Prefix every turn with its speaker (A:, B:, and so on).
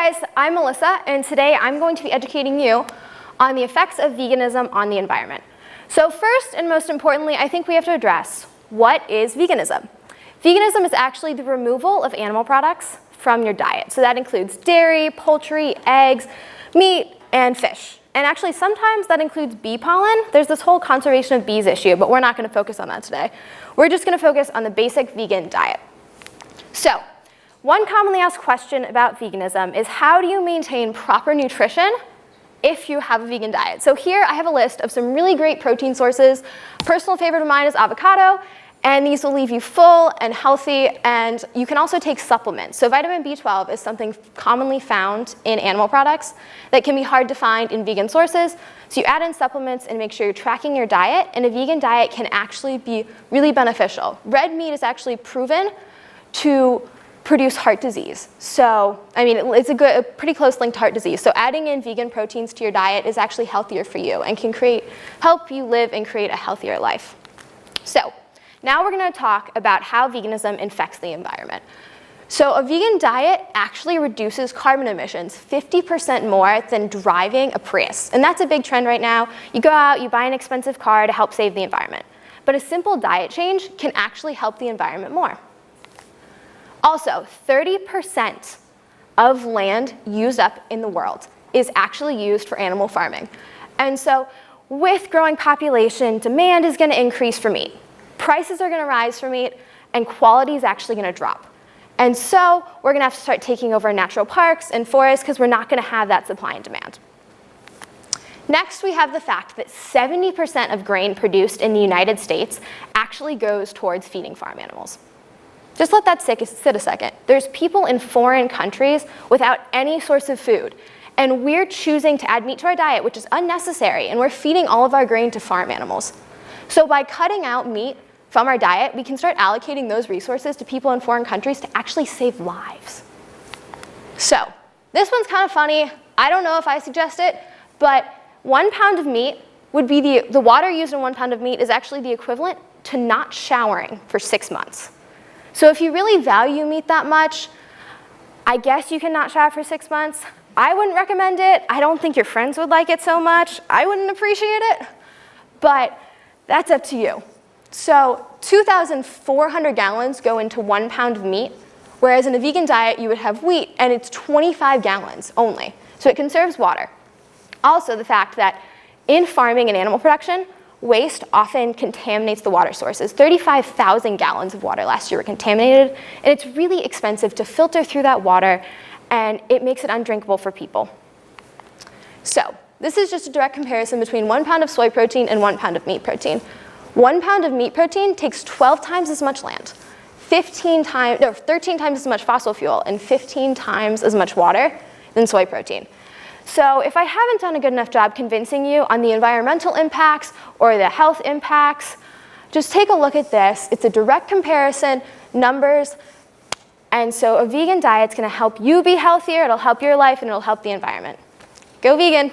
A: guys, I'm Melissa, and today I'm going to be educating you on the effects of veganism on the environment. So first and most importantly, I think we have to address, what is veganism? Veganism is actually the removal of animal products from your diet. So that includes dairy, poultry, eggs, meat, and fish. And actually sometimes that includes bee pollen. There's this whole conservation of bees issue, but we're not going to focus on that today. We're just going to focus on the basic vegan diet. So, one commonly asked question about veganism is, how do you maintain proper nutrition if you have a vegan diet? So here I have a list of some really great protein sources. A personal favorite of mine is avocado, and these will leave you full and healthy, and you can also take supplements. So vitamin B12 is something commonly found in animal products that can be hard to find in vegan sources. So you add in supplements and make sure you're tracking your diet, and a vegan diet can actually be really beneficial. Red meat is actually proven to produce heart disease. So, I mean, it's a pretty close link to heart disease. So adding in vegan proteins to your diet is actually healthier for you and can help you live and create a healthier life. So, now we're going to talk about how veganism affects the environment. So a vegan diet actually reduces carbon emissions 50% more than driving a Prius. And that's a big trend right now. You go out, you buy an expensive car to help save the environment. But a simple diet change can actually help the environment more. Also, 30% of land used up in the world is actually used for animal farming. And so with growing population, demand is going to increase for meat. Prices are going to rise for meat, and quality is actually going to drop. And so we're going to have to start taking over natural parks and forests because we're not going to have that supply and demand. Next, we have the fact that 70% of grain produced in the United States actually goes towards feeding farm animals. Just let that sit a second. There's people in foreign countries without any source of food, and we're choosing to add meat to our diet, which is unnecessary, and we're feeding all of our grain to farm animals. So by cutting out meat from our diet, we can start allocating those resources to people in foreign countries to actually save lives. So this one's kind of funny. I don't know if I suggest it, but 1 pound of meat would be the water used in 1 pound of meat is actually the equivalent to not showering for 6 months. So if you really value meat that much, I guess you can not shower for 6 months. I wouldn't recommend it. I don't think your friends would like it so much. I wouldn't appreciate it, but that's up to you. So 2,400 gallons go into 1 pound of meat, whereas in a vegan diet you would have wheat, and it's 25 gallons only. So it conserves water. Also, the fact that in farming and animal production, waste often contaminates the water sources. 35,000 gallons of water last year were contaminated, and it's really expensive to filter through that water, and it makes it undrinkable for people. So this is just a direct comparison between 1 pound of soy protein and 1 pound of meat protein. 1 pound of meat protein takes 12 times as much land, 13 times as much fossil fuel, and 15 times as much water than soy protein. So if I haven't done a good enough job convincing you on the environmental impacts or the health impacts, just take a look at this. It's a direct comparison, numbers, and so a vegan diet's going to help you be healthier, it'll help your life, and it'll help the environment. Go vegan!